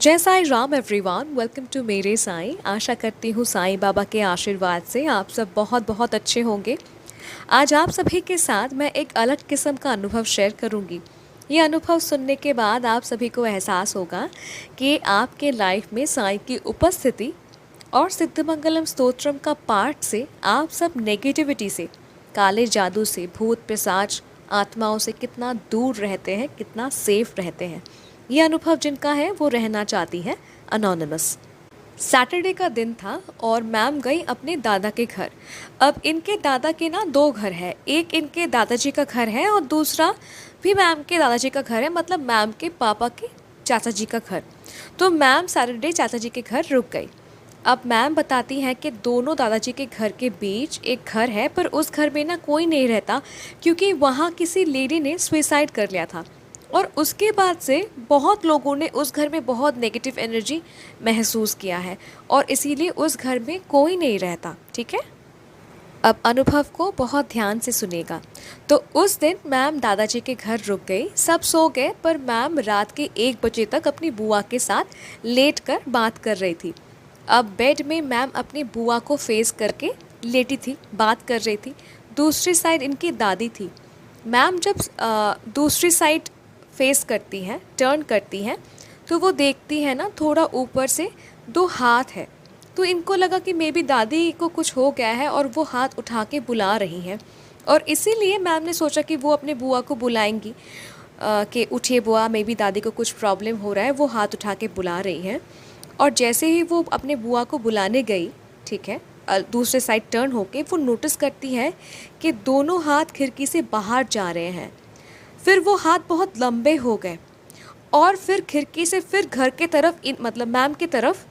जय Sai Ram everyone, welcome to मेरे साईं। आशा करती हूँ साईं बाबा के आशीर्वाद से आप सब बहुत बहुत अच्छे होंगे। आज आप सभी के साथ मैं एक अलग किस्म का अनुभव शेयर करूँगी। ये अनुभव सुनने के बाद आप सभी को एहसास होगा कि आपके लाइफ में साईं की उपस्थिति और सिद्धमंगलम स्तोत्रम का पाठ से आप सब नेगेटिविटी से, काले जादू से, भूत पिशाच आत्माओं से कितना दूर रहते हैं, कितना सेफ रहते हैं। ये अनुभव जिनका है वो रहना चाहती है अनोनिमस। सैटरडे का दिन था और मैम गई अपने दादा के घर। अब इनके दादा के ना दो घर है, एक इनके दादाजी का घर है और दूसरा भी मैम के दादाजी का घर है, मतलब मैम के पापा के चाचा जी का घर। तो मैम सैटरडे चाचा जी के घर रुक गई। अब मैम बताती हैं कि दोनों दादाजी के घर के बीच एक घर है, पर उस घर में ना कोई नहीं रहता क्योंकि वहाँ किसी लेडी ने सुसाइड कर लिया था और उसके बाद से बहुत लोगों ने उस घर में बहुत नेगेटिव एनर्जी महसूस किया है और इसीलिए उस घर में कोई नहीं रहता। ठीक है, अब अनुभव को बहुत ध्यान से सुनेगा। तो उस दिन मैम दादाजी के घर रुक गई, सब सो गए, पर मैम रात के 1 बजे तक अपनी बुआ के साथ लेट कर बात कर रही थी। अब बेड में मैम अपनी बुआ को फेस करके लेटी थी, बात कर रही थी। दूसरी साइड इनकी दादी थी। मैम जब दूसरी साइड फेस करती हैं, टर्न करती हैं, तो वो देखती है ना थोड़ा ऊपर से 2 हाथ है। तो इनको लगा कि मे बी दादी को कुछ हो गया है और वो हाथ उठा के बुला रही हैं और इसीलिए मैम ने सोचा कि वो अपने बुआ को बुलाएंगी कि उठिए बुआ, मे बी दादी को कुछ प्रॉब्लम हो रहा है, वो हाथ उठा के बुला रही हैं। और जैसे ही वो अपने बुआ को बुलाने गई, ठीक है, दूसरे साइड टर्न होके वो नोटिस करती है कि दोनों हाथ खिड़की से बाहर जा रहे हैं। फिर वो हाथ बहुत लंबे हो गए और फिर खिड़की से फिर घर के तरफ मतलब मैम की तरफ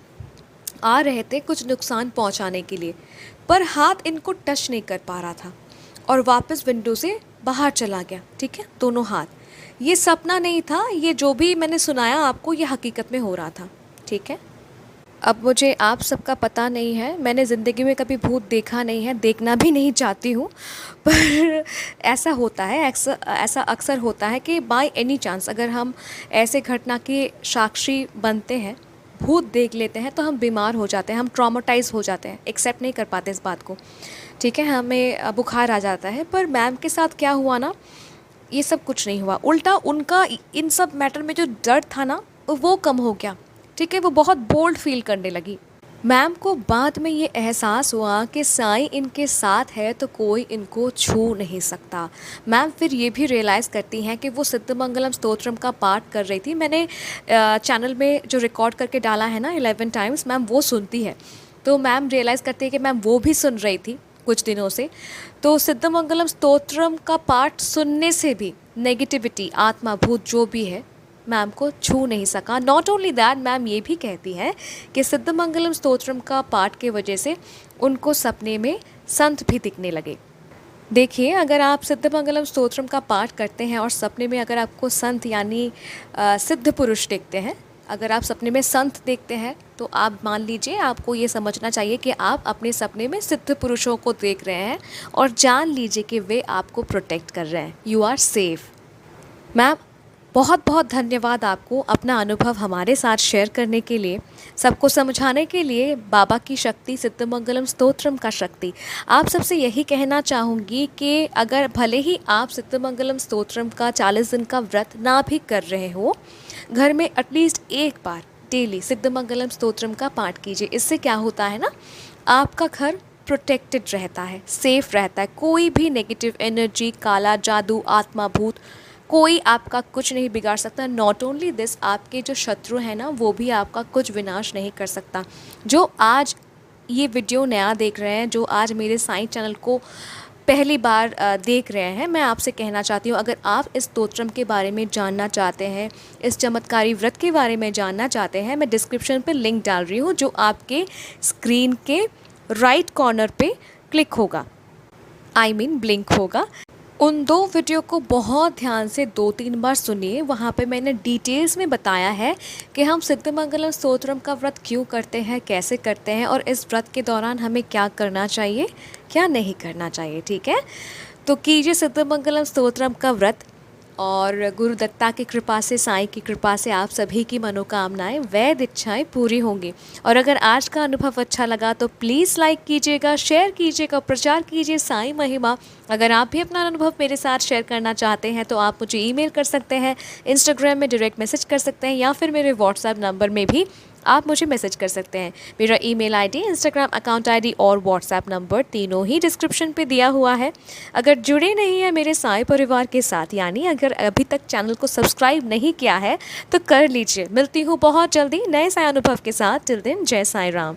आ रहे थे कुछ नुकसान पहुंचाने के लिए, पर हाथ इनको टच नहीं कर पा रहा था और वापस विंडो से बाहर चला गया। ठीक है, दोनों हाथ। ये सपना नहीं था, ये जो भी मैंने सुनाया आपको ये हकीकत में हो रहा था। ठीक है, अब मुझे आप सबका पता नहीं है, मैंने ज़िंदगी में कभी भूत देखा नहीं है, देखना भी नहीं चाहती हूँ, पर ऐसा होता है, ऐसा अक्सर होता है कि बाय एनी चांस अगर हम ऐसे घटना के साक्षी बनते हैं, भूत देख लेते हैं, तो हम बीमार हो जाते हैं, हम ट्रॉमाटाइज हो जाते हैं, एक्सेप्ट नहीं कर पाते इस बात को। ठीक है, हमें बुखार आ जाता है। पर मैम के साथ क्या हुआ ना, ये सब कुछ नहीं हुआ, उल्टा उनका इन सब मैटर में जो डर था ना वो कम हो गया। ठीक है, वो बहुत बोल्ड फील करने लगी। मैम को बाद में ये एहसास हुआ कि साईं इनके साथ है तो कोई इनको छू नहीं सकता। मैम फिर ये भी रियलाइज़ करती हैं कि वो सिद्धमंगलम स्तोत्रम का पाठ कर रही थी। मैंने चैनल में जो रिकॉर्ड करके डाला है ना 11 टाइम्स, मैम वो सुनती है। तो मैम रियलाइज़ करती है कि मैम वो भी सुन रही थी कुछ दिनों से। तो सिद्धमंगलम स्तोत्रम का पाठ सुनने से भी नेगेटिविटी, आत्मा, भूत जो भी है, मैम को छू नहीं सका। नॉट ओनली दैट, मैम ये भी कहती है कि सिद्धमंगलम स्तोत्रम का पाठ के वजह से उनको सपने में संत भी दिखने लगे। देखिए, अगर आप सिद्धमंगलम स्तोत्रम का पाठ करते हैं और सपने में अगर आपको संत यानी सिद्ध पुरुष दिखते हैं, अगर आप सपने में संत देखते हैं, तो आप मान लीजिए आपको ये समझना चाहिए कि आप अपने सपने में सिद्ध पुरुषों को देख रहे हैं और जान लीजिए कि वे आपको प्रोटेक्ट कर रहे हैं। You are safe. मैम बहुत बहुत धन्यवाद आपको अपना अनुभव हमारे साथ शेयर करने के लिए, सबको समझाने के लिए बाबा की शक्ति, सिद्धमंगलम स्तोत्रम का शक्ति। आप सबसे यही कहना चाहूँगी कि अगर भले ही आप सिद्धमंगलम स्तोत्रम का 40 दिन का व्रत ना भी कर रहे हो, घर में एटलीस्ट एक बार डेली सिद्धमंगलम स्तोत्रम का पाठ कीजिए। इससे क्या होता है ना, आपका घर प्रोटेक्टेड रहता है, सेफ रहता है। कोई भी नेगेटिव एनर्जी, काला जादू, आत्मा, भूत, कोई आपका कुछ नहीं बिगाड़ सकता। नॉट ओनली दिस, आपके जो शत्रु हैं ना वो भी आपका कुछ विनाश नहीं कर सकता। जो आज ये वीडियो नया देख रहे हैं, जो आज मेरे साईं चैनल को पहली बार देख रहे हैं, मैं आपसे कहना चाहती हूँ, अगर आप इस स्तोत्रम के बारे में जानना चाहते हैं, इस चमत्कारी व्रत के बारे में जानना चाहते हैं, मैं डिस्क्रिप्शन पर लिंक डाल रही हूँ जो आपके स्क्रीन के राइट कॉर्नर पे क्लिक होगा, ब्लिंक होगा। उन 2 वीडियो को बहुत ध्यान से 2-3 बार सुनिए। वहाँ पे मैंने डिटेल्स में बताया है कि हम सिद्धमंगलम स्तोत्रम का व्रत क्यों करते हैं, कैसे करते हैं और इस व्रत के दौरान हमें क्या करना चाहिए, क्या नहीं करना चाहिए। ठीक है, तो कीजिए सिद्धमंगलम स्तोत्रम का व्रत। और गुरु दत्ता की कृपा से, साईं की कृपा से आप सभी की मनोकामनाएं, वैध इच्छाएं पूरी होंगी। और अगर आज का अनुभव अच्छा लगा तो प्लीज़ लाइक कीजिएगा, शेयर कीजिएगा, प्रचार कीजिए साईं महिमा। अगर आप भी अपना अनुभव मेरे साथ शेयर करना चाहते हैं तो आप मुझे ईमेल कर सकते हैं, इंस्टाग्राम में डायरेक्ट मैसेज कर सकते हैं, या फिर मेरे व्हाट्सएप नंबर में भी आप मुझे मैसेज कर सकते हैं। मेरा email ID, Instagram account ID और व्हाट्सएप नंबर तीनों ही डिस्क्रिप्शन पे दिया हुआ है। अगर जुड़े नहीं हैं मेरे साईं परिवार के साथ, यानी अगर अभी तक चैनल को सब्सक्राइब नहीं किया है तो कर लीजिए। मिलती हूँ बहुत जल्दी नए साईं अनुभव के साथ। टिल देन, जय साईं राम।